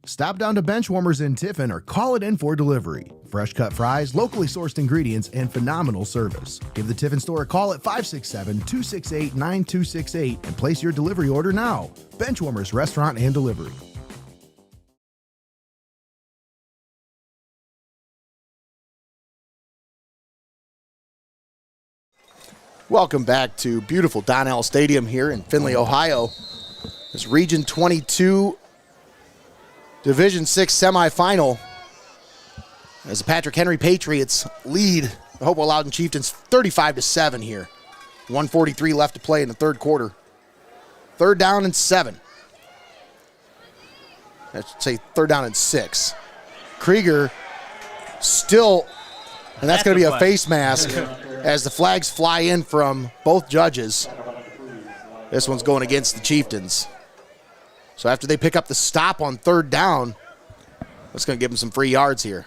Stop down to Benchwarmers in Tiffin or call it in for delivery. Fresh cut fries, locally sourced ingredients, and phenomenal service. Give the Tiffin store a call at 567-268-9268 and place your delivery order now. Benchwarmers Restaurant and Delivery. Welcome back to beautiful Donnell Stadium here in Findlay, Ohio. This Region 22 Division 6 semifinal as the Patrick Henry Patriots lead the Hopewell-Loudon Chieftains 35-7 here. 1:43 left to play in the third quarter. 3rd down and 7. I should say 3rd down and 6. Krieger still, and that's going to be a face mask as the flags fly in from both judges. This one's going against the Chieftains. So after they pick up the stop on 3rd down, that's going to give them some free yards here.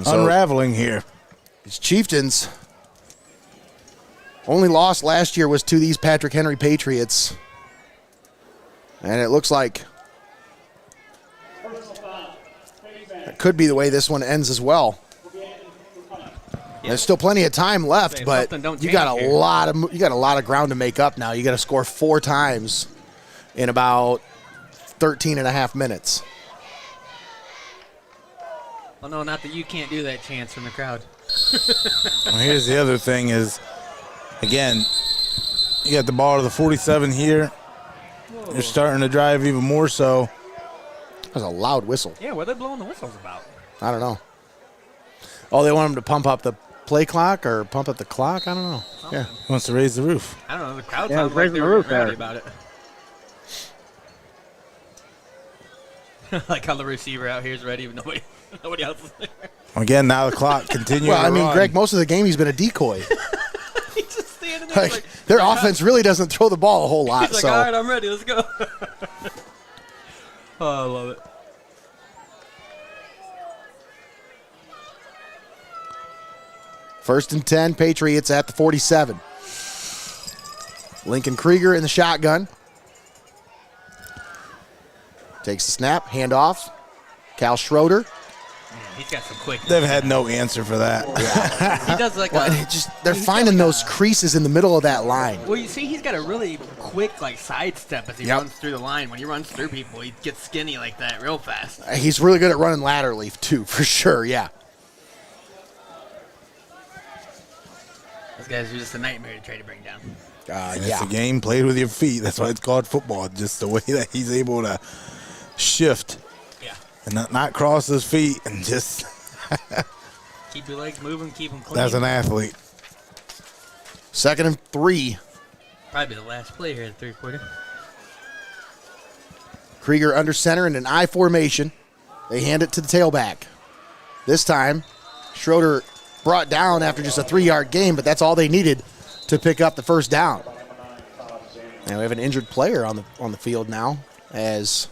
So unraveling here. These Chieftains only loss last year was to these Patrick Henry Patriots. And it looks like that could be the way this one ends as well. There's still plenty of time left, but you got a lot of ground to make up now. You got to score 4 times in about 13 and a half minutes. Well, no, not that you can't do that chance from the crowd. Well, here's the other thing is, again, you got the ball to the 47 here. Whoa. You're starting to drive even more so. That was a loud whistle. Yeah, what are they blowing the whistles about? I don't know. Oh, they want them to pump up the play clock or pump up the clock? I don't know. Something. Yeah. Wants to raise the roof. I don't know. The crowd yeah, sounds like they were rowdy about it. Like how the receiver out here is ready, but nobody else is there. Again, now the clock continues. Well, I mean, Greg, most of the game he's been a decoy. He's just standing there. Like, their offense really doesn't throw the ball a whole lot. He's like, so. all right, I'm ready. Let's go. Oh, I love it. First and 10, Patriots at the 47. Lincoln Krieger in the shotgun. Takes the snap, handoff. Cal Schroeder. Man, he's got some quick. They've had no answer for that. Yeah. He does like they're finding those creases in the middle of that line. Well, you see, he's got a really quick like sidestep as he runs through the line. When he runs through people, he gets skinny like that real fast. He's really good at running laterally too, for sure. Yeah. Those guys are just a nightmare to try to bring down. It's a game played with your feet. That's why it's called football. Just the way that he's able to shift and not cross his feet and just keep your legs moving, keep them clean. That's an athlete. 2nd and 3. Probably the last play here in the third quarter. Krieger under center in an I formation. They hand it to the tailback. This time, Schroeder brought down after just a 3-yard gain, but that's all they needed to pick up the first down. And we have an injured player on the field now as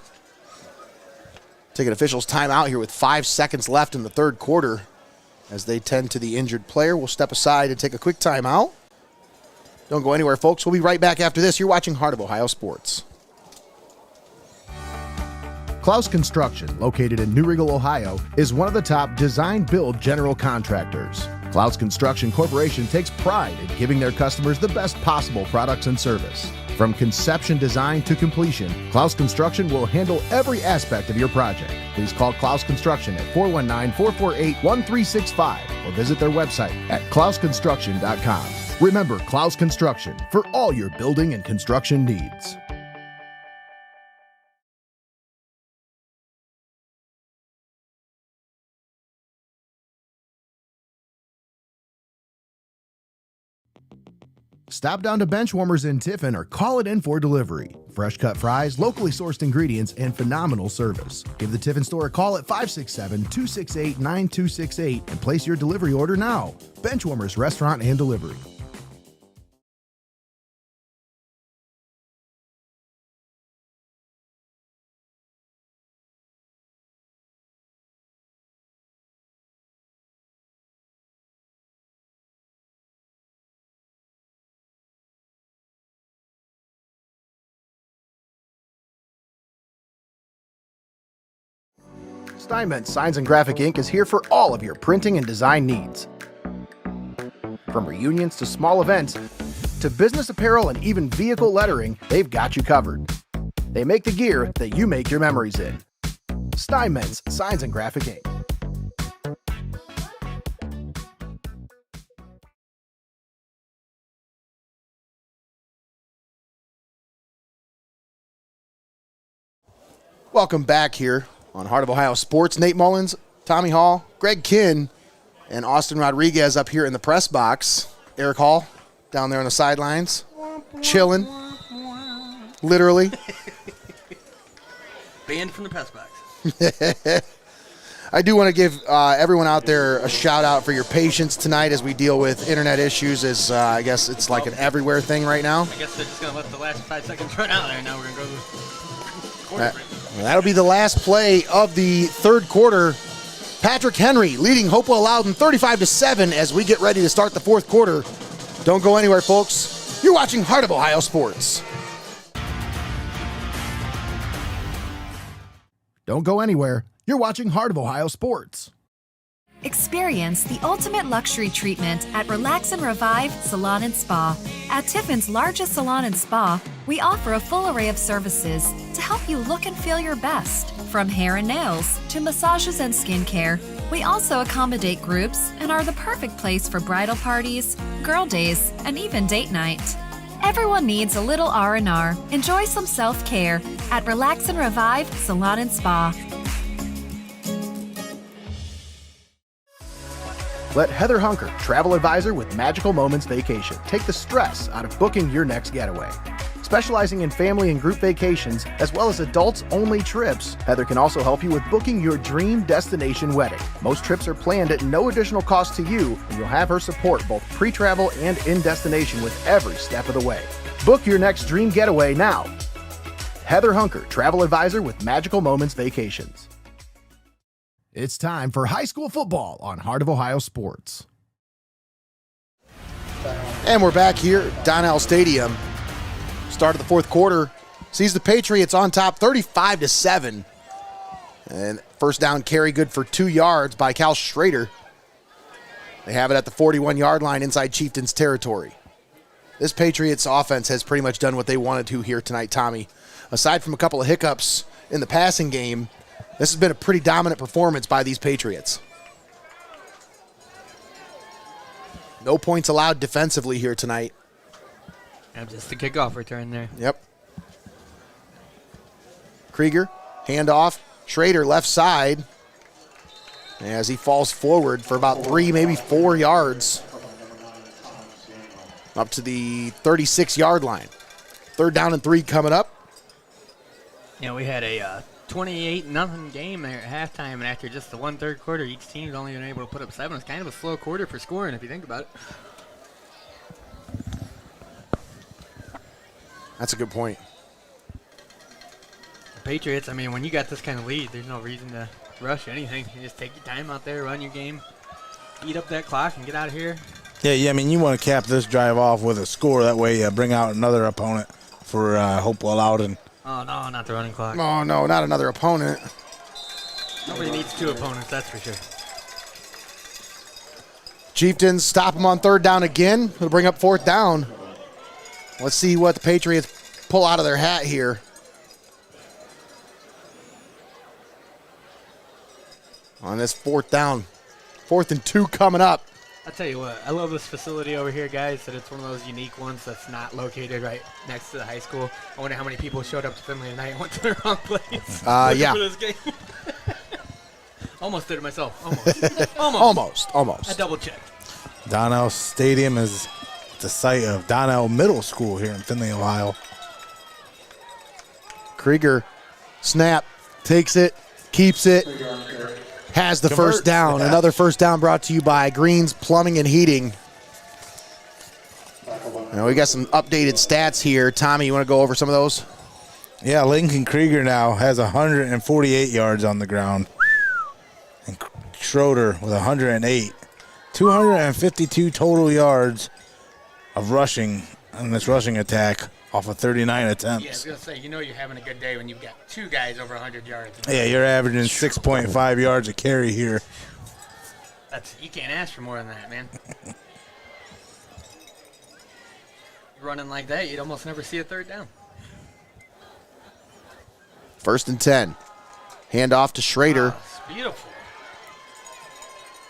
ticket officials timeout here with 5 seconds left in the third quarter. As they tend to the injured player, we'll step aside and take a quick timeout. Don't go anywhere, folks. We'll be right back after this. You're watching Heart of Ohio Sports. CLOUSE Construction, located in New Riegel, Ohio, is one of the top design-build general contractors. CLOUSE Construction Corporation takes pride in giving their customers the best possible products and service. From conception design to completion, CLOUSE Construction will handle every aspect of your project. Please call CLOUSE Construction at 419-448-1365 or visit their website at clouseconstruction.com. Remember CLOUSE Construction for all your building and construction needs. Stop down to Benchwarmers in Tiffin or call it in for delivery. Fresh cut fries, locally sourced ingredients, and phenomenal service. Give the Tiffin store a call at 567-268-9268 and place your delivery order now. Benchwarmers Restaurant and Delivery. STEINMETZ Signs and Graphic Ink is here for all of your printing and design needs. From reunions to small events, to business apparel and even vehicle lettering, they've got you covered. They make the gear that you make your memories in. STEINMETZ Signs and Graphic Ink. Welcome back here on Heart of Ohio Sports. Nate Mullins, Tommy Hall, Greg Kinn, and Austin Rodriguez up here in the press box. Eric Hall down there on the sidelines, chilling, literally. Banned from the press box. I do want to give everyone out there a shout out for your patience tonight as we deal with internet issues. As I guess it's like an everywhere thing right now. I guess they're just going to let the last 5 seconds run out there. Now we're going to go to quarter break. That'll be the last play of the third quarter. Patrick Henry leading Hopewell-Loudon 35-7 as we get ready to start the fourth quarter. Don't go anywhere, folks. You're watching Heart of Ohio Sports. Don't go anywhere. You're watching Heart of Ohio Sports. Experience the ultimate luxury treatment at Relax and Revive Salon and Spa. At Tiffin's largest salon and spa, we offer a full array of services to help you look and feel your best. From hair and nails to massages and skincare, we also accommodate groups and are the perfect place for bridal parties, girl days, and even date night. Everyone needs a little R&R. Enjoy some self-care at Relax and Revive Salon and Spa. Let Heather Hunker, travel advisor with Magical Moments Vacation, take the stress out of booking your next getaway. Specializing in family and group vacations, as well as adults-only trips, Heather can also help you with booking your dream destination wedding. Most trips are planned at no additional cost to you, and you'll have her support both pre-travel and in-destination with every step of the way. Book your next dream getaway now. Heather Hunker, travel advisor with Magical Moments Vacations. It's time for high school football on Heart of Ohio Sports. And we're back here at Donnell Stadium. Start of the fourth quarter sees the Patriots on top 35-7. And first down carry good for 2 yards by Cal Schrader. They have it at the 41-yard line inside Chieftains territory. This Patriots offense has pretty much done what they wanted to here tonight, Tommy. Aside from a couple of hiccups in the passing game, this has been a pretty dominant performance by these Patriots. No points allowed defensively here tonight. Yeah, just the kickoff return there. Yep. Krieger, handoff. Schrader left side as he falls forward for about 3, maybe 4 yards. Up to the 36-yard line. 3rd down and 3 coming up. Yeah, we had a 28-0 game there at halftime, and after just the 1/3 quarter, each team's only been able to put up 7. It's kind of a slow quarter for scoring if you think about it. That's a good point. The Patriots, I mean, when you got this kind of lead, there's no reason to rush anything. You just take your time out there, run your game, eat up that clock, and get out of here. Yeah, I mean, you want to cap this drive off with a score. That way you bring out another opponent for Hopewell-Loudon. Oh, no, not the running clock. Oh, no, not another opponent. Nobody needs 2 opponents, that's for sure. Chieftains stop them on 3rd down again. It'll bring up 4th down. Let's see what the Patriots pull out of their hat here. On this 4th down. 4th and 2 coming up. I'll tell you what, I love this facility over here, guys, that it's one of those unique ones that's not located right next to the high school. I wonder how many people showed up to Findlay tonight and went to the wrong place. Yeah. For this game. Almost did it myself. Almost. Almost. I double-checked. Donnell Stadium is the site of Donnell Middle School here in Findlay, Ohio. Krieger, snap, takes it, keeps it, has the first down. Yeah. Another first down brought to you by Greene'S Plumbing and Heating. Now we got some updated stats here. Tommy, you want to go over some of those? Yeah, Lincoln Krieger now has 148 yards on the ground. And Schroeder with 108. 252 total yards of rushing on this rushing attack off of 39 Yeah, I was attempts. going to say, you know you're having a good day when you've got 2 guys over 100 yards. Yeah, you're averaging 6.5 yards a carry here. You can't ask for more than that, man. Running like that, you'd almost never see a 3rd down. 1st and 10. Hand off to Schrader. Oh, it's beautiful.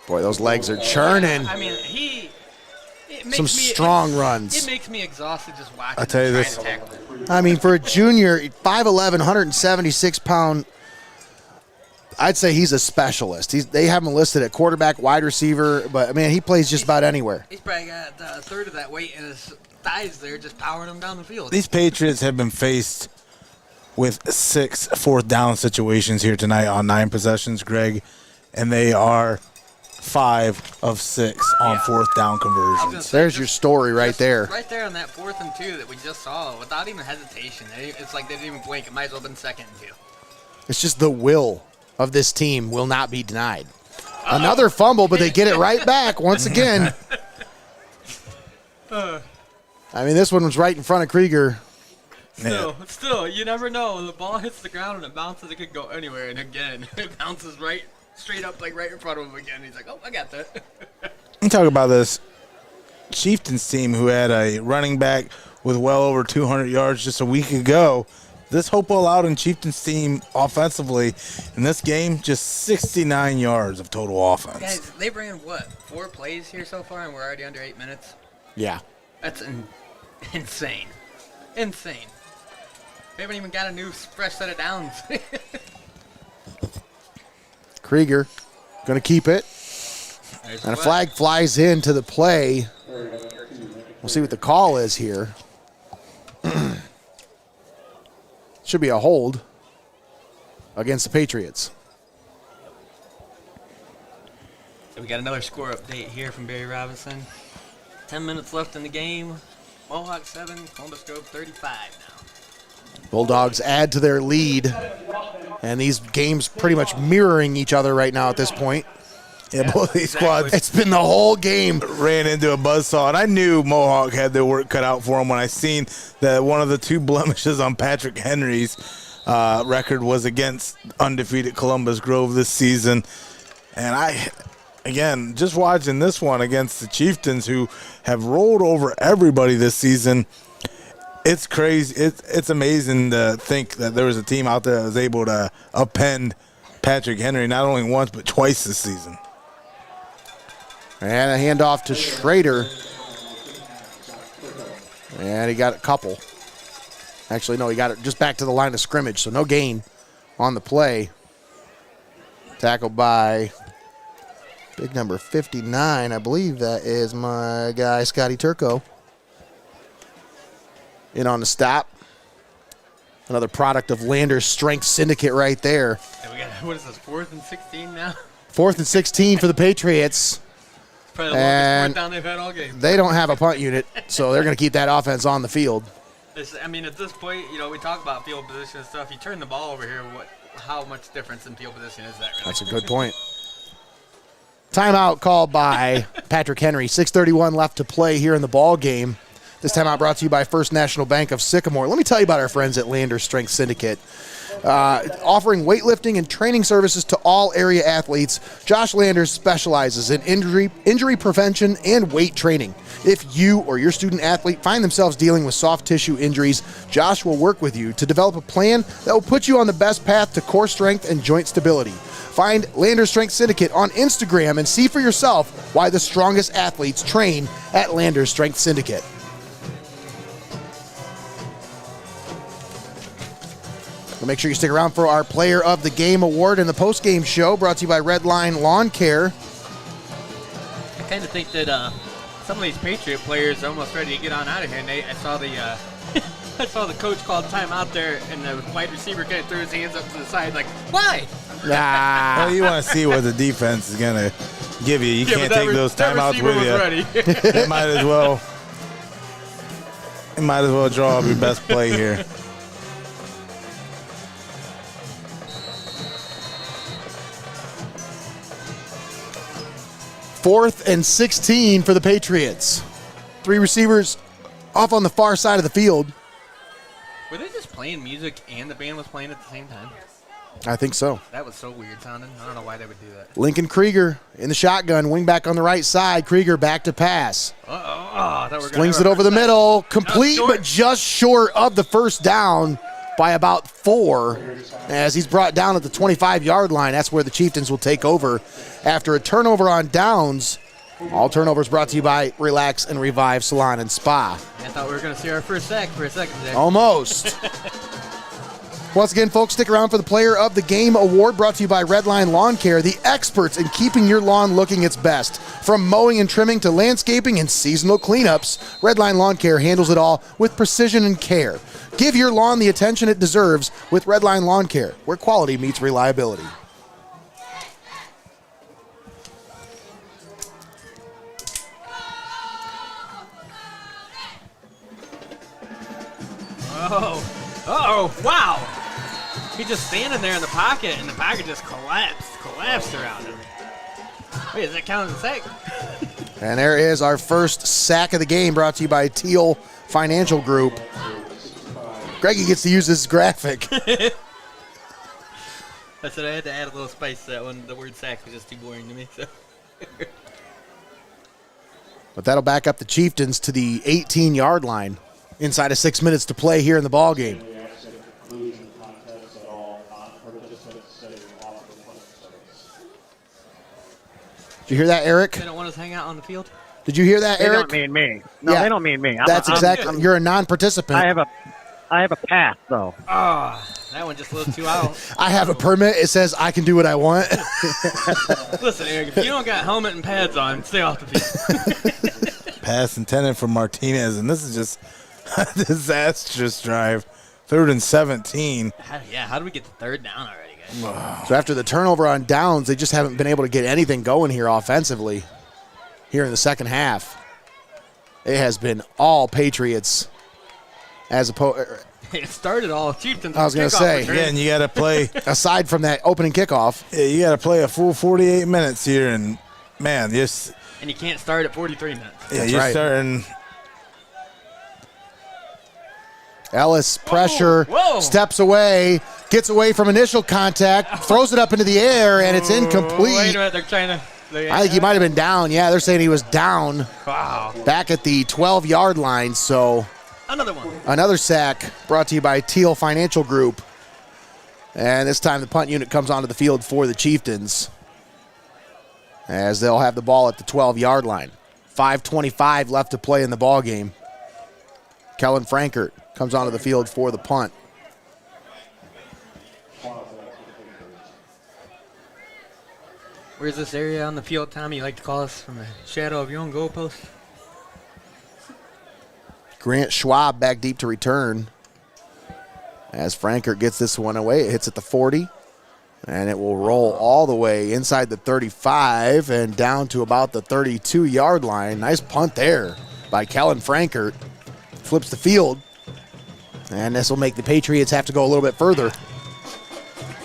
Boy, those legs are churning. I mean, it makes Some strong runs. It makes me exhausted just watching. I'll tell you him this. trying to tackle. I mean, for a junior, 5'11", 176-pound, I'd say he's a specialist. They have him listed at quarterback, wide receiver, but, man, he plays just about anywhere. He's probably got a third of that weight in his thighs there, just powering him down the field. These Patriots have been faced with 6 4th down situations here tonight on 9 possessions, Greg, and they are 5 of 6 on 4th down conversions. There's your story right there. Right there on that 4th and 2 that we just saw, without even hesitation. It's like they didn't even blink. It might as well have been 2nd and 2. It's just the will of this team will not be denied. Another fumble, but they get it right back once again. I mean, this one was right in front of Krieger. Still, you never know. When the ball hits the ground and it bounces, it could go anywhere. And again, it bounces right straight up, like right in front of him again. He's like, oh, I got that. You talk about this Chieftains team who had a running back with well over 200 yards just a week ago. This Hopewell-Loudon Chieftains team offensively in this game, just 69 yards of total offense. Guys, they ran, 4 plays here so far, and we're already under 8 minutes? Yeah. That's insane. Insane. We haven't even got a new fresh set of downs. Krieger going to keep it. And a flag flies into the play. We'll see what the call is here. Should be a hold against the Patriots. We got another score update here from Barry Robinson. 10 minutes left in the game. Mohawk 7, Columbus Grove 35 now. Bulldogs add to their lead. And these games pretty much mirroring each other right now at this point. Yeah, both these squads It's been the whole game. ran into a buzzsaw, and I knew Mohawk had their work cut out for them when I seen that one of the 2 blemishes on Patrick Henry's record was against undefeated Columbus Grove this season. And again, just watching this one against the Chieftains, who have rolled over everybody this season, it's crazy. It's amazing to think that there was a team out there that was able to upend Patrick Henry not only once but twice this season. And a handoff to Schrader. And he got a couple. Actually, no, he got it just back to the line of scrimmage, so no gain on the play. Tackled by big number 59. I believe that is my guy, Scotty Turco. In on the stop. Another product of Lander's Strength Syndicate right there. And we got, what is this, 4th and 16 now? 4th and 16 for the Patriots. Probably the longest 4th down they've had all game. They don't have a punt unit, so they're going to keep that offense on the field. I mean, at this point, we talk about field position and stuff. You turn the ball over here, how much difference in field position is that really? That's a good point. Timeout called by Patrick Henry. 6:31 left to play here in the ball game. This timeout brought to you by First National Bank of Sycamore. Let me tell you about our friends at Lander's Strength Syndicate. Offering weightlifting and training services to all area athletes, Josh Landers specializes in injury prevention and weight training. If you or your student athlete find themselves dealing with soft tissue injuries, Josh will work with you to develop a plan that will put you on the best path to core strength and joint stability. Find Landers Strength Syndicate on Instagram and see for yourself why the strongest athletes train at Landers Strength Syndicate. So make sure you stick around for our Player of the Game award and the post-game show brought to you by REDLINE Lawn Care. I kind of think that some of these Patriot players are almost ready to get on out of here. And I saw the I saw the coach called timeout there, and the wide receiver kind of threw his hands up to the side, like, why? Well, you want to see what the defense is going to give you. You can't take those timeouts with you. Ready. It might as well draw up your best play here. Fourth and 16 for the Patriots. 3 receivers off on the far side of the field. playing music and the band was playing at the same time? I think so. That was so weird sounding. I don't know why they would do that. Lincoln Krieger in the shotgun, wing back on the right side. Krieger back to pass. Slings it over the middle, complete but just short of the first down by about 4 as he's brought down at the 25-yard line. That's where the Chieftains will take over after a turnover on downs. All turnovers brought to you by Relax and Revive Salon and Spa. I thought we were going to see our first sack for a second there. Almost. Once again, folks, stick around for the Player of the Game Award brought to you by REDLINE Lawn Care, the experts in keeping your lawn looking its best. From mowing and trimming to landscaping and seasonal cleanups, REDLINE Lawn Care handles it all with precision and care. Give your lawn the attention it deserves with REDLINE Lawn Care, where quality meets reliability. Oh, wow. He's just standing there in the pocket, and the pocket just collapsed around him. Wait, does that count as a sack? And there is our first sack of the game brought to you by TIELL Financial Group. Greggy gets to use this graphic. I said I had to add a little spice to that one. The word sack was just too boring to me. So. But that'll back up the Chieftains to the 18-yard line inside of 6 minutes to play here in the ball game. Did you hear that, Eric? They don't want us to hang out on the field? Did you hear that, They Eric? don't mean me. No, Yeah. they don't mean me. You're a non-participant. I have a pass though. Oh, that one just a little too out. I have a permit. It says I can do what I want. Listen, Eric, if you don't got helmet and pads on, stay off the field. Pass intended for Martinez, and this is just a disastrous drive. 3rd and 17. How do we get to 3rd down already, guys? So after the turnover on downs, they just haven't been able to get anything going here offensively here in the second half. It has been all Patriots as opposed. It started all Chieftains. I was going to say. Again, you got to play. Aside from that opening kickoff. Yeah, you got to play a full 48 minutes here, and man, just. And you can't start at 43 minutes. Yeah, That's you're right. starting. Ellis, pressure, Whoa. steps away, gets away from initial contact, throws it up into the air, and it's incomplete. Wait a minute, they're trying to. I think he might have been down. Yeah, they're saying he was down Wow. back at the 12-yard line. So Another one. another sack brought to you by TIELL Financial Group. And this time the punt unit comes onto the field for the Chieftains as they'll have the ball at the 12-yard line. 5:25 left to play in the ball game. Kellen Frankert comes onto the field for the punt. Where's this area on the field, Tommy? You like to call us from the shadow of your own goalpost? Grant Schwab back deep to return. As Frankert gets this one away, it hits at the 40. And it will roll all the way inside the 35 and down to about the 32-yard line. Nice punt there by Kellen Frankert. Flips the field. And this will make the Patriots have to go a little bit further.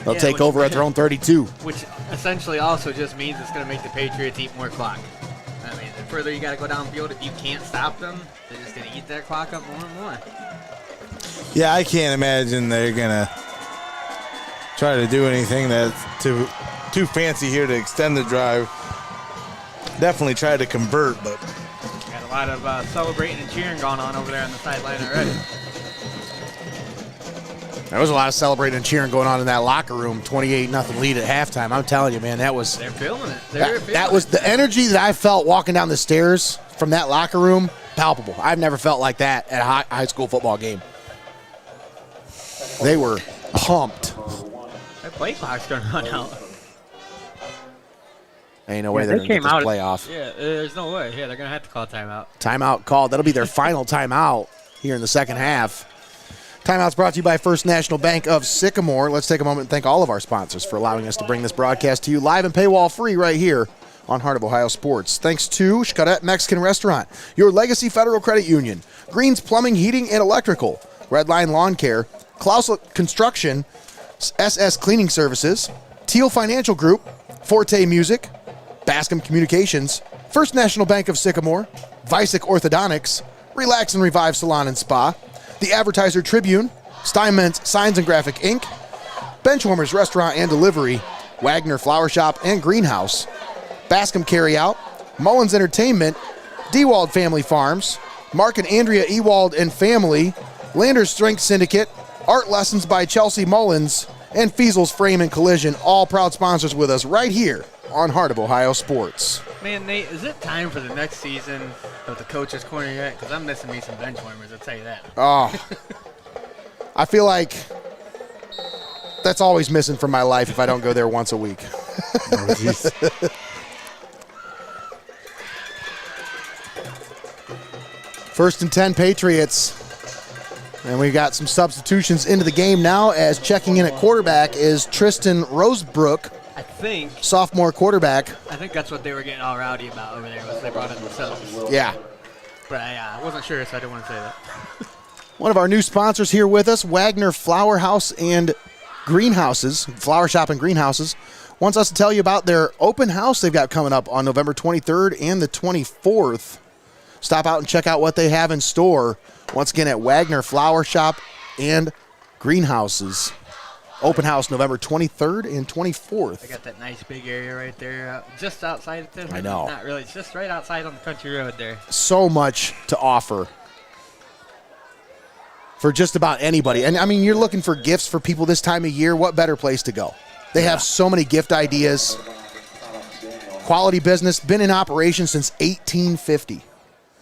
They'll take over at their own 32. Which essentially also just means it's going to make the Patriots eat more clock. I mean, the further you got to go downfield, if you can't stop them, they're just going to eat that clock up more and more. Yeah, I can't imagine they're going to try to do anything that's too fancy here to extend the drive. Definitely try to convert, but Got a lot of celebrating and cheering going on over there on the sideline already. There was a lot of celebrating and cheering going on in that locker room. 28-0 lead at halftime. I'm telling you, man, that was They're feeling it. that was the energy that I felt walking down the stairs from that locker room. Palpable. I've never felt like that at a high school football game. They were pumped. That play clock's going to run out. Ain't no way Yeah, they're they going to get came this out- play off. Yeah, there's no way. Yeah, they're going to have to call timeout. Timeout called. That'll be their final timeout here in the second half. Timeout's brought to you by First National Bank of Sycamore. Let's take a moment and thank all of our sponsors for allowing us to bring this broadcast to you live and paywall free right here on Heart of Ohio Sports. Thanks to XCARET Mexican Restaurant, your Legacy Federal Credit Union, Greene'S Plumbing, Heating, and Electrical, REDLINE Lawn Care, CLOUSE Construction, SS Cleaning Services, TIELL Financial Group, FORTE Music, BASCOM Communications, First National Bank of Sycamore, VICEK Orthodontics, Relax and Revive Salon and Spa, the Advertiser Tribune, STEINMETZ Signs and Graphic Inc., Benchwarmers Restaurant and Delivery, Wagner Flower Shop and Greenhouse, BASCOM Carryout, Mullins Entertainment, Dewald Family Farms, Mark and Andrea Ewald and Family, Landers Strength Syndicate, Art Lessons by Chelsea Mullins, and Fiesel's Frame and Collision, all proud sponsors with us right here on Heart of Ohio Sports. Man, Nate, is it time for the next season of the Coach's Corner yet? Because I'm missing me some bench warmers, I'll tell you that. Oh, I feel like that's always missing from my life if I don't go there once a week. First and 10 Patriots. And we got some substitutions into the game now, as checking in at quarterback is Tristan Rosebrook, I think sophomore quarterback. that's what they were getting all rowdy about over there, was they brought in themselves. Yeah. But I wasn't sure, so I didn't want to say that. One of our new sponsors here with us, Wagner Flower House and Greenhouses, Flower Shop and Greenhouses, wants us to tell you about their open house they've got coming up on November 23rd and the 24th. Stop out and check out what they have in store. Once again, at Wagner Flower Shop and Greenhouses. Open house November 23rd and 24th. I got that nice big area right there, just outside of this. I know. Not really, it's just right outside on the country road there. So much to offer for just about anybody. And I mean, you're looking for gifts for people this time of year. What better place to go? They have so many gift ideas. Quality business, been in operation since 1850.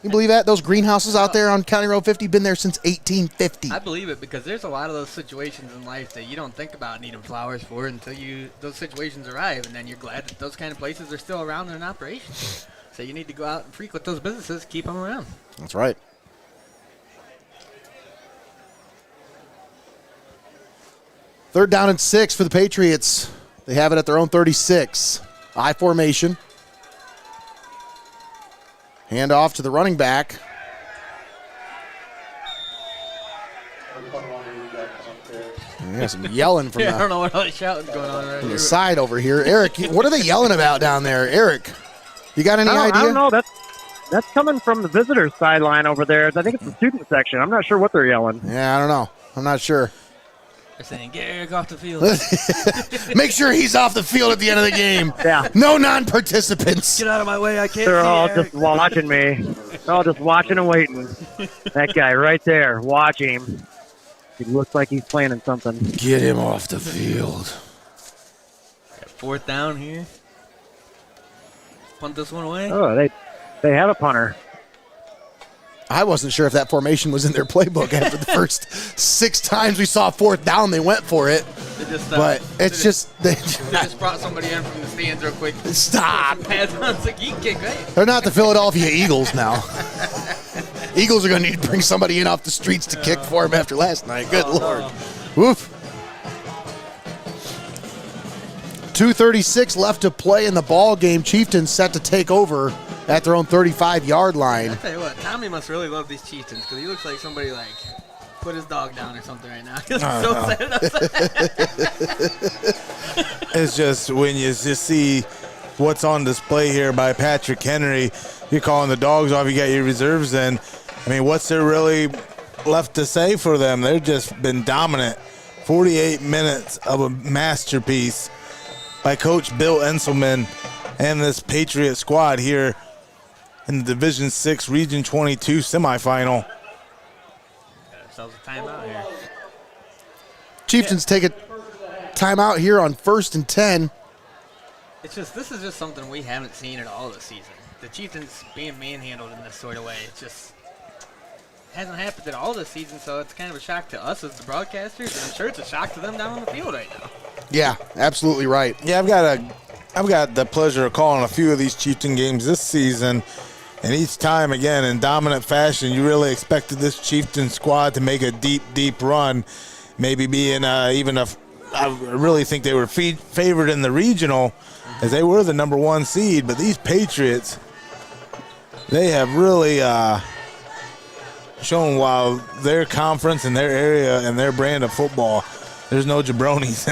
You believe that? Those greenhouses out there on County Road 50 been there since 1850. I believe it, because there's a lot of those situations in life that you don't think about needing flowers for until those situations arrive, and then you're glad that those kind of places are still around and in operation. So you need to go out and frequent those businesses, keep them around. That's right. Third down and 6 for the Patriots. They have it at their own 36. I formation. Hand off to the running back. Yeah, some yelling from I don't know what all the shouting's going on right the here. side over here. Eric, what are they yelling about down there? Eric, you got any idea? I don't know. That's coming from the visitors sideline over there. I think it's the student section. I'm not sure what they're yelling. Yeah, I don't know. I'm not sure. They're saying, get Eric off the field. Make sure he's off the field at the end of the game. Yeah. No non-participants. Get out of my way, I can't They're see all Eric. just watching me. They're all just watching and waiting. That guy right there, watch him. He looks like he's planning something. Get him off the field. Got fourth down here. Punt this one away. Oh, they have a punter. I wasn't sure if that formation was in their playbook after the first 6 times we saw fourth down. They went for it. They just, But it's they just brought somebody in from the stands real quick. Stop. Pads on, it's like, you can kick, right? They're not the Philadelphia Eagles now. Eagles are going to need to bring somebody in off the streets to kick for them after last night. Good Lord. Woof. 2:36 left to play in the ball game. Chieftains set to take over at their own 35-yard line. I tell you what, Tommy must really love these Chieftains, because he looks like somebody like put his dog down or something right now. He looks so sad upset. It's just when you just see what's on display here by Patrick Henry, you're calling the dogs off, you got your reserves in. I mean, what's there really left to say for them? They've just been dominant. 48 minutes of a masterpiece by Coach Bill Enselman and this Patriot squad here in the Division 6 Region 22 semifinal. Got ourselves a timeout here. Chieftains take a timeout here on 1st and 10. This is just something we haven't seen at all this season. The Chieftains being manhandled in this sort of way. It just hasn't happened at all this season, so it's kind of a shock to us as the broadcasters, and I'm sure it's a shock to them down on the field right now. Yeah, absolutely right. Yeah, I've got the pleasure of calling a few of these Chieftain games this season, and each time, again, in dominant fashion, you really expected this Chieftain squad to make a deep, deep run, maybe being I really think they were favored in the regional, as they were the number 1 seed, but these Patriots, they have really shown while their conference and their area and their brand of football, there's no jabronis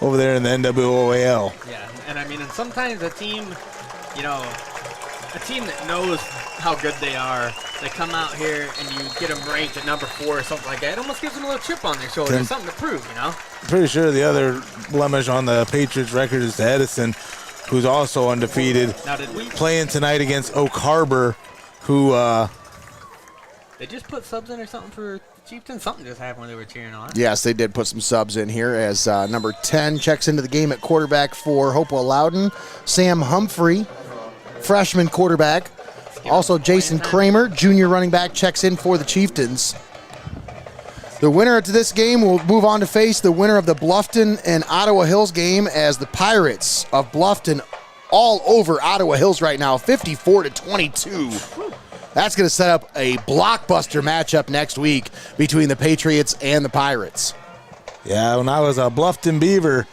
over there in the NWOAL. Yeah, and I mean, and sometimes a team, a team that knows how good they are, they come out here and you get them ranked at number 4 or something like that. It almost gives them a little chip on their shoulder, something to prove, you know? Pretty sure the other blemish on the Patriots record is Edison, who's also undefeated. Now, did we playing tonight against Oak Harbor, who they just put subs in or something for the Chieftains? Something just happened when they were cheering on. Yes, they did put some subs in here as number 10 checks into the game at quarterback for Hopewell-Loudon. Sam Humphrey, freshman quarterback. Also, Jason Kramer, junior running back, checks in for the Chieftains. The winner of this game will move on to face the winner of the Bluffton and Ottawa Hills game as the Pirates of Bluffton all over Ottawa Hills right now, 54-22. That's going to set up a blockbuster matchup next week between the Patriots and the Pirates. Yeah, when I was a Bluffton Beaver,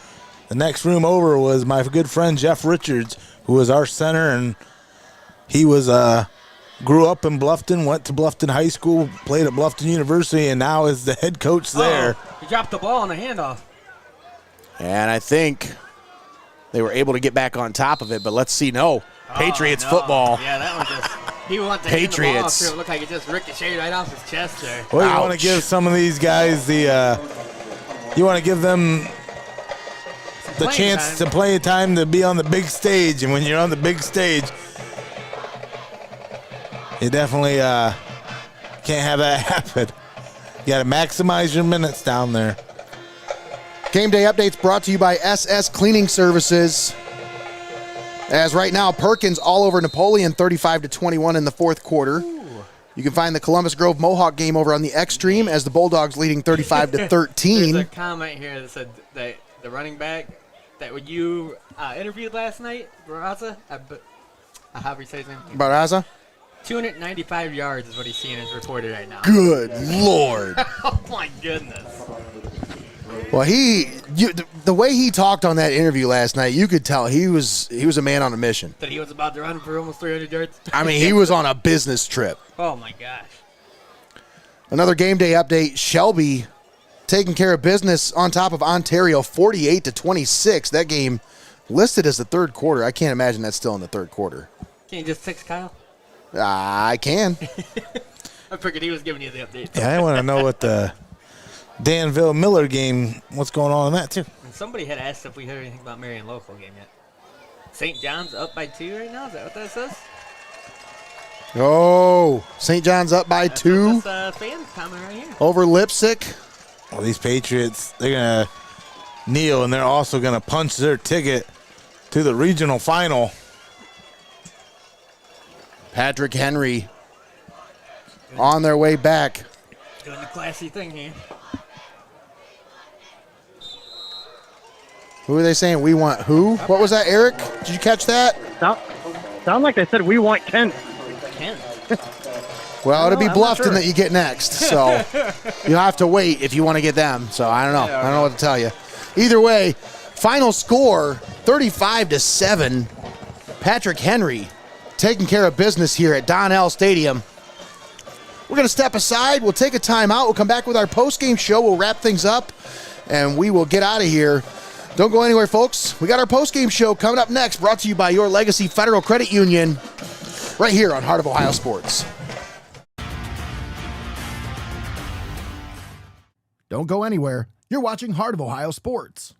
the next room over was my good friend Jeff Richards, who was our center, and he was grew up in Bluffton, went to Bluffton High School, played at Bluffton University, and now is the head coach there. He dropped the ball on the handoff. And I think they were able to get back on top of it, but let's see. Patriots football. Yeah, that one just, he went to Patriots. hand the ball through. It looked like it just ricocheted right off his chest there. Well, you want to give some of these guys you want to give them the chance to play time to be on the big stage, and when you're on the big stage, you definitely can't have that happen. You got to maximize your minutes down there. Game day updates brought to you by SS Cleaning Services. As right now, Perkins all over Napoleon, 35-21 in the fourth quarter. Ooh. You can find the Columbus Grove Mohawk game over on the Xtreme as the Bulldogs leading 35-13. There's a comment here that said that the running back that you interviewed last night, Barraza, however you say his name. Barraza? 295 yards is what he's seeing as reported right now. Good Lord. Oh, my goodness. Well, the way he talked on that interview last night, you could tell he was a man on a mission. That he was about to run for almost 300 yards? I mean, he was on a business trip. Oh, my gosh. Another game day update, Shelby taking care of business on top of Ontario, 48-26. That game listed as the third quarter. I can't imagine that's still in the third quarter. Can you just text Kyle? I can. I figured he was giving you the update. Yeah, I want to know what the Danville Miller game, what's going on in that too. And somebody had asked if we heard anything about Marion local game yet. St. John's up by 2 right now. Is that what that says? Oh, St. John's up by 2. That's fan comment right here. Over Lipsick. Well, these Patriots, they're going to kneel, and they're also going to punch their ticket to the regional final. Patrick Henry on their way back. Doing the classy thing here. Who are they saying we want who? What was that, Eric? Did you catch that? Sound like they said we want Kinn. Kinn. Well, it'll be I'm not Bluffton sure. that you get next. So you'll have to wait if you want to get them. So I don't know. I don't know what to tell you. Either way, final score 35-7. Patrick Henry taking care of business here at Donnell Stadium. We're going to step aside. We'll take a timeout. We'll come back with our post-game show. We'll wrap things up, and we will get out of here. Don't go anywhere, folks. We got our post-game show coming up next, brought to you by Your Legacy Federal Credit Union, right here on Heart of Ohio Sports. Don't go anywhere. You're watching Heart of Ohio Sports.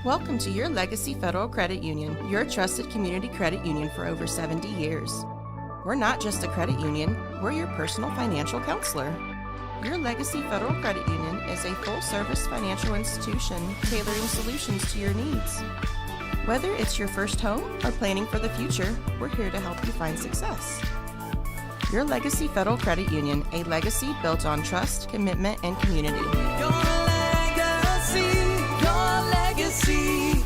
Welcome to Your Legacy Federal Credit Union, your trusted community credit union for over 70 years. We're not just a credit union, we're your personal financial counselor. Your Legacy Federal Credit Union is a full-service financial institution tailoring solutions to your needs. Whether it's your first home or planning for the future, we're here to help you find success. Your Legacy Federal Credit Union, a legacy built on trust, commitment, and community. Your legacy, your legacy.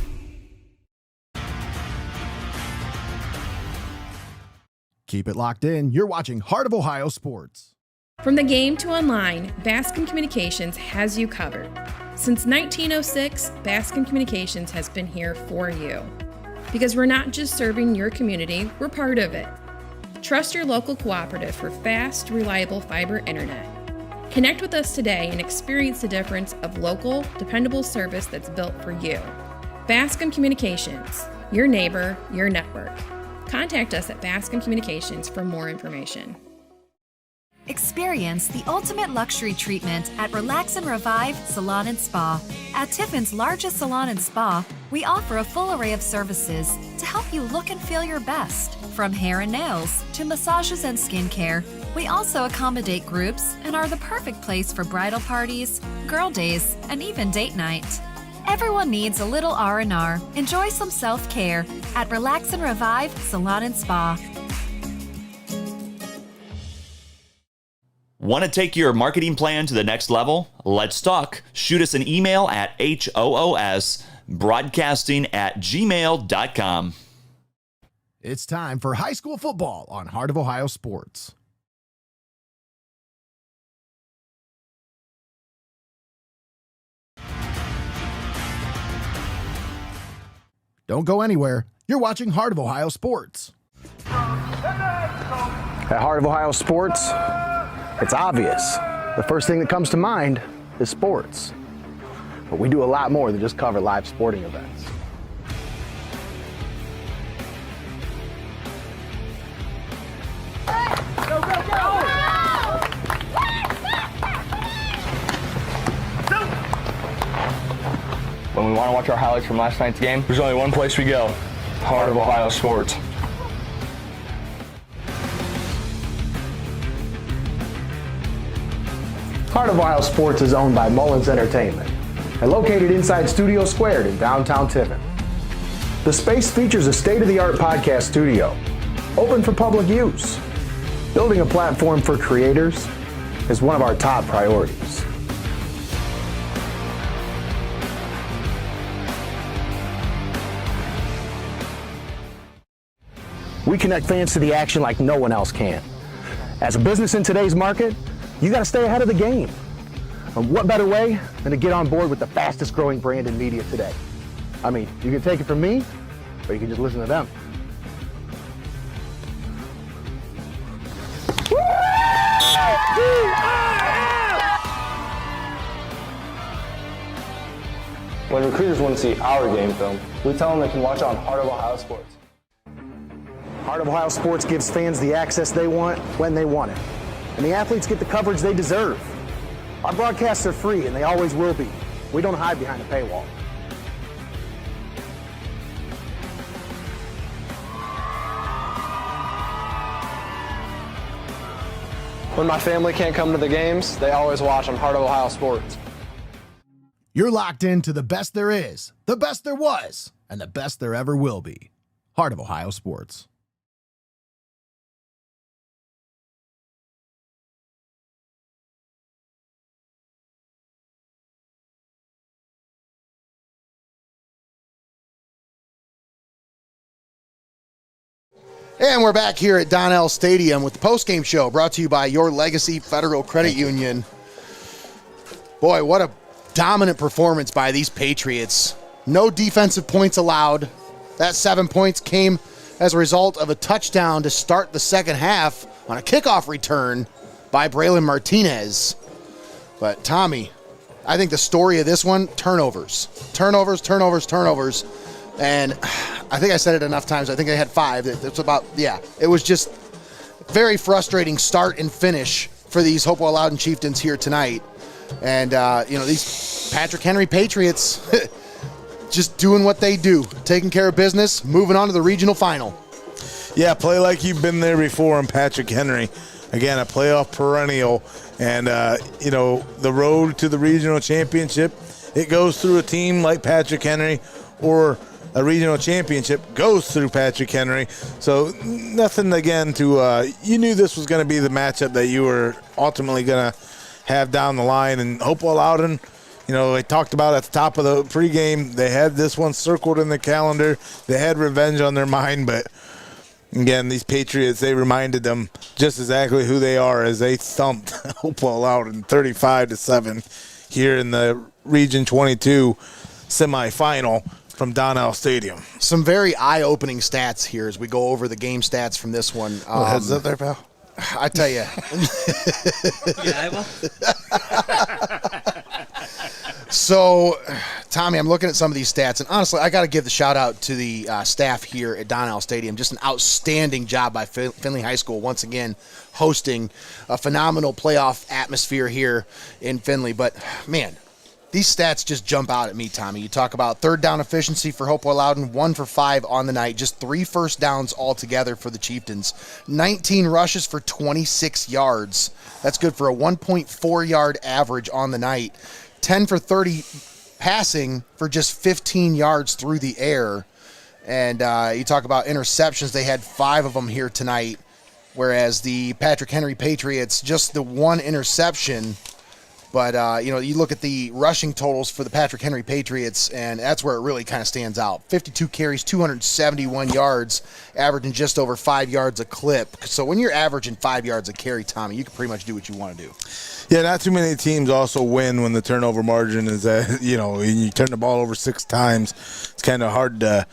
Keep it locked in. You're watching Heart of Ohio Sports. From the game to online, BASCOM Communications has you covered. Since 1906, BASCOM Communications has been here for you. Because we're not just serving your community, we're part of it. Trust your local cooperative for fast, reliable fiber internet. Connect with us today and experience the difference of local, dependable service that's built for you. BASCOM Communications, your neighbor, your network. Contact us at BASCOM Communications for more information. Experience the ultimate luxury treatment at Relax and Revive Salon and Spa. At Tiffin's largest salon and spa, we offer a full array of services to help you look and feel your best. From hair and nails to massages and skincare, we also accommodate groups and are the perfect place for bridal parties, girl days, and even date night. Everyone needs a little R&R. Enjoy some self-care at Relax and Revive Salon and Spa. Want to take your marketing plan to the next level? Let's talk. Shoot us an email at hoosbroadcasting@gmail.com. It's time for high school football on Heart of Ohio Sports. Don't go anywhere. You're watching Heart of Ohio Sports. At Heart of Ohio Sports, it's obvious. The first thing that comes to mind is sports. But we do a lot more than just cover live sporting events. Go, go, go! When we want to watch our highlights from last night's game, there's only one place we go: Heart of Ohio Sports. Heart of Ohio Sports is owned by Mullins Entertainment and located inside Studio Squared in downtown Tiffin. The space features a state-of-the-art podcast studio, open for public use. Building a platform for creators is one of our top priorities. We connect fans to the action like no one else can. As a business in today's market, you got to stay ahead of the game. And what better way than to get on board with the fastest growing brand in media today? I mean, you can take it from me, or you can just listen to them. When recruiters want to see our game film, we tell them they can watch it on Heart of Ohio Sports. Heart of Ohio Sports gives fans the access they want when they want it. And the athletes get the coverage they deserve. Our broadcasts are free, and they always will be. We don't hide behind a paywall. When my family can't come to the games, they always watch on Heart of Ohio Sports. You're locked into the best there is, the best there was, and the best there ever will be. Heart of Ohio Sports. And we're back here at Donnell Stadium with the postgame show brought to you by Your Legacy Federal Credit Union. Boy, what a dominant performance by these Patriots. No defensive points allowed. That 7 points came as a result of a touchdown to start the second half on a kickoff return by Braylon Martinez. But Tommy, I think the story of this one, turnovers. Turnovers. And I think I said it enough times. I think I had 5. It's about, it was just very frustrating start and finish for these Hopewell-Loudon Chieftains here tonight. And, these Patrick Henry Patriots just doing what they do, taking care of business, moving on to the regional final. Yeah, play like you've been there before in Patrick Henry. Again, a playoff perennial. And, the road to the regional championship, it goes through a team like Patrick Henry, or a regional championship goes through Patrick Henry. So nothing, again, you knew this was going to be the matchup that you were ultimately going to have down the line. And Hopewell-Loudon, they talked about at the top of the pregame, they had this one circled in the calendar. They had revenge on their mind, but again, these Patriots, they reminded them just exactly who they are as they thumped Hopewell-Loudon 35-7 here in the Region 22 semifinal from Donnell Stadium. Some very eye-opening stats here as we go over the game stats from this one. Heads up there, pal. I tell you. Yeah, I will. So, Tommy, I'm looking at some of these stats, and honestly, I got to give the shout-out to the staff here at Donnell Stadium. Just an outstanding job by Findlay High School, once again, hosting a phenomenal playoff atmosphere here in Findlay. But, man, these stats just jump out at me, Tommy. You talk about third down efficiency for Hopewell-Loudon, 1 for 5 on the night, just 3 first downs altogether for the Chieftains, 19 rushes for 26 yards. That's good for a 1.4-yard average on the night, 10 for 30 passing for just 15 yards through the air. And you talk about interceptions, they had 5 of them here tonight, whereas the Patrick Henry Patriots, just the 1 interception. But, you look at the rushing totals for the Patrick Henry Patriots, and that's where it really kind of stands out. 52 carries, 271 yards, averaging just over 5 yards a clip. So when you're averaging 5 yards a carry, Tommy, you can pretty much do what you want to do. Yeah, not too many teams also win when the turnover margin is at, you turn the ball over 6 times. It's kind of hard to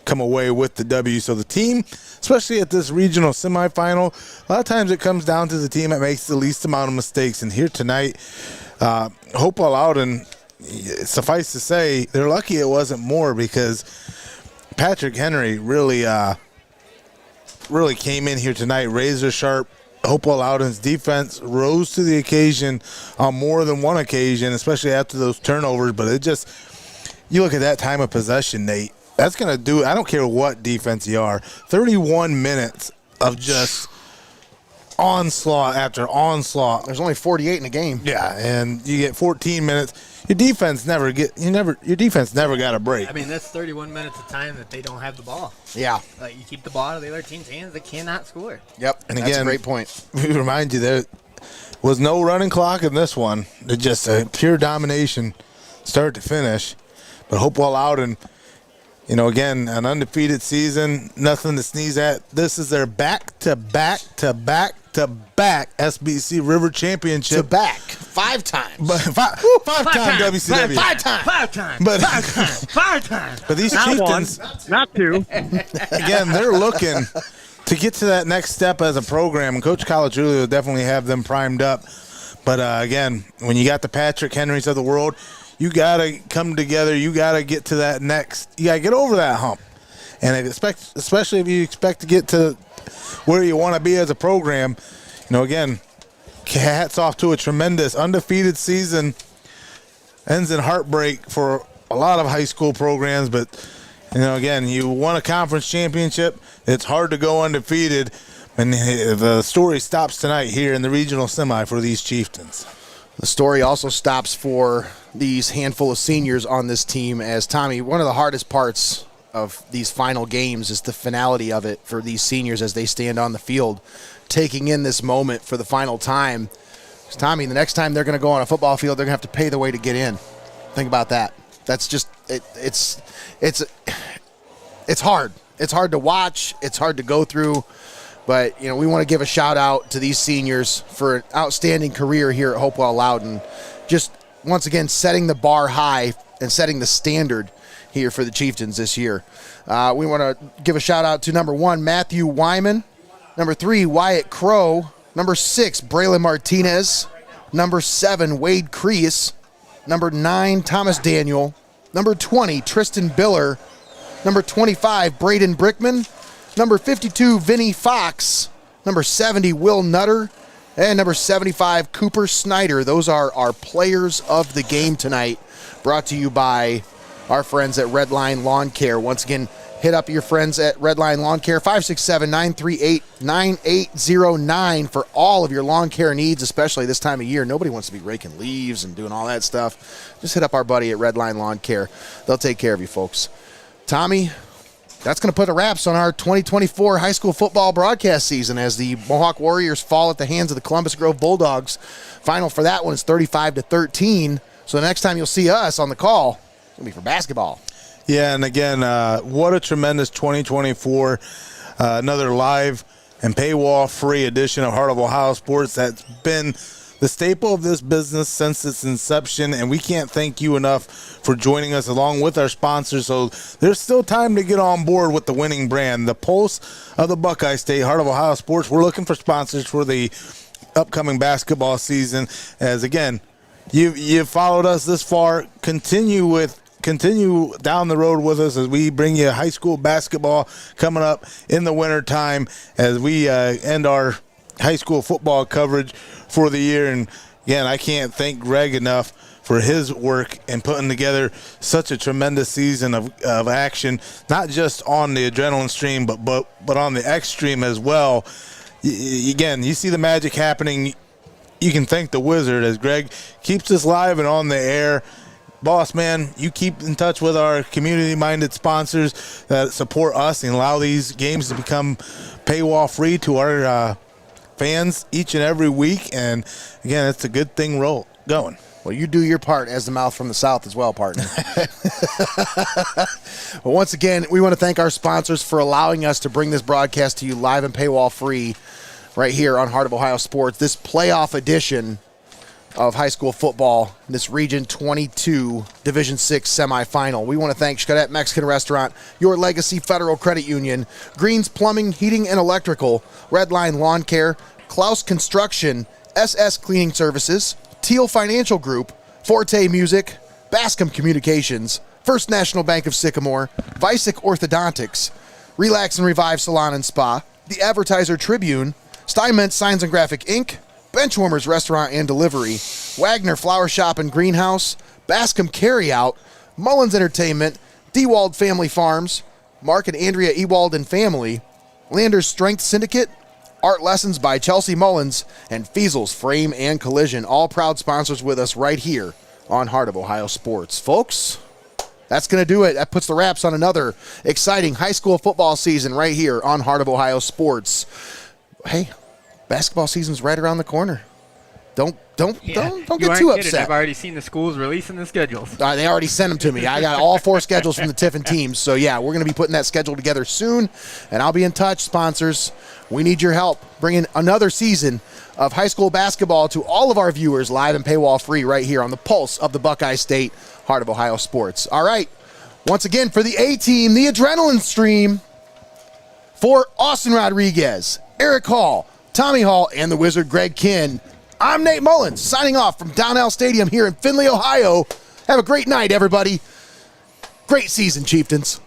come away with the W. So the team, especially at this regional semifinal, a lot of times it comes down to the team that makes the least amount of mistakes. And here tonight, Hopewell-Loudon, suffice to say, they're lucky it wasn't more, because Patrick Henry really came in here tonight, razor sharp. Hopewell-Loudon's defense rose to the occasion on more than one occasion, especially after those turnovers. But you look at that time of possession, Nate, that's going to do, I don't care what defense you are, 31 minutes of just onslaught after onslaught. There's only 48 in a game. Yeah, and you get 14 minutes. Your defense never got a break. I mean, that's 31 minutes of time that they don't have the ball. Yeah. Like, you keep the ball out of the other team's hands, they cannot score. Yep, and that's again, a great point. We remind you there was no running clock in this one. It's just a pure domination start to finish. But Hopewell-Loudon, again, an undefeated season, nothing to sneeze at. This is their back-to-back SBC River Championship. To back 5 times. But five-time WCW. 5 times. 5 times. But 5 times. But these Not Chieftains, 1, not 2. again, they're looking to get to that next step as a program. And Coach Colagiulio will definitely have them primed up. But, again, when you got the Patrick Henrys of the world, you got to come together. You got to get to that next. You got to get over that hump. And especially if you expect to get to where you want to be as a program, again, hats off to a tremendous undefeated season. Ends in heartbreak for a lot of high school programs. But, again, you won a conference championship. It's hard to go undefeated. And the story stops tonight here in the regional semi for these Chieftains. The story also stops for these handful of seniors on this team, as Tommy, one of the hardest parts of these final games is the finality of it for these seniors as they stand on the field, taking in this moment for the final time. Because, Tommy, the next time they're going to go on a football field, they're going to have to pay their way to get in. Think about that. That's just it's hard. It's hard to watch. It's hard to go through. But, we want to give a shout-out to these seniors for an outstanding career here at Hopewell-Loudon. Just, once again, setting the bar high and setting the standard here for the Chieftains this year. We want to give a shout-out to number 1, Matthew Wyman. Number 3, Wyatt Crow. Number 6, Braylon Martinez. Number 7, Wade Crease. Number 9, Thomas Daniel. Number 20, Tristan Biller. Number 25, Braden Brickman. Number 52, Vinny Fox. Number 70, Will Nutter. And number 75, Cooper Snyder. Those are our players of the game tonight, brought to you by our friends at REDLINE Lawn Care. Once again, hit up your friends at REDLINE Lawn Care, 567-938-9809 for all of your lawn care needs, especially this time of year. Nobody wants to be raking leaves and doing all that stuff. Just hit up our buddy at REDLINE Lawn Care. They'll take care of you, folks. Tommy, that's going to put a wraps on our 2024 high school football broadcast season as the Mohawk Warriors fall at the hands of the Columbus Grove Bulldogs. Final for that one is 35-13. So the next time you'll see us on the call, it's going to be for basketball. Yeah, and again, what a tremendous 2024. Another live and paywall-free edition of Heart of Ohio Sports that's been the staple of this business since its inception, and we can't thank you enough for joining us along with our sponsors. So there's still time to get on board with the winning brand, the pulse of the Buckeye State, Heart of Ohio Sports. We're looking for sponsors for the upcoming basketball season. As again, you've followed us this far. Continue down the road with us as we bring you high school basketball coming up in the winter time as we end our high school football coverage for the year. And again, I can't thank Greg enough for his work in putting together such a tremendous season of action, not just on the adrenaline stream, but on the X stream as well. Again, you see the magic happening. You can thank the Wizard as Greg keeps us live and on the air. Boss man, you keep in touch with our community-minded sponsors that support us and allow these games to become paywall-free to our fans each and every week. And again, it's a good thing going. Well, you do your part as the mouth from the south as well, partner. Well, once again, we want to thank our sponsors for allowing us to bring this broadcast to you live and paywall-free right here on Heart of Ohio Sports. This playoff edition of high school football, this Region 22 Division 6 semifinal. We want to thank XCARET Mexican Restaurant, Your Legacy Federal Credit Union, Greene'S Plumbing, Heating and Electrical, REDLINE Lawn Care, CLOUSE Construction, SS Cleaning Services, TIELL Financial Group, FORTE Music, BASCOM Communications, First National Bank of Sycamore, VICEK Orthodontics, Relax and Revive Salon and Spa, the Advertiser Tribune, STEINMETZ Signs and Graphic Inc., Benchwarmers Restaurant and Delivery, Wagner Flower Shop and Greenhouse, BASCOM Carryout, Mullins Entertainment, Dewald Family Farms, Mark and Andrea Ewald and Family, Landers Strength Syndicate, Art Lessons by Chelsea Mullins, and Fiesel's Frame and Collision, all proud sponsors with us right here on Heart of Ohio Sports. Folks, that's going to do it. That puts the wraps on another exciting high school football season right here on Heart of Ohio Sports. Hey, basketball season's right around the corner. Don't get too upset. I've already seen the schools releasing the schedules. They already sent them to me. I got all 4 schedules from the Tiffin teams. So, yeah, we're going to be putting that schedule together soon, and I'll be in touch, sponsors. We need your help bringing another season of high school basketball to all of our viewers live and paywall free right here on the pulse of the Buckeye State, Heart of Ohio Sports. All right, once again for the A-team, the adrenaline stream for Austin Rodriguez, Eric Hall, Tommy Hall, and the Wizard Greg Kinn. I'm Nate Mullins, signing off from Donnell Stadium here in Findlay, Ohio. Have a great night, everybody. Great season, Chieftains.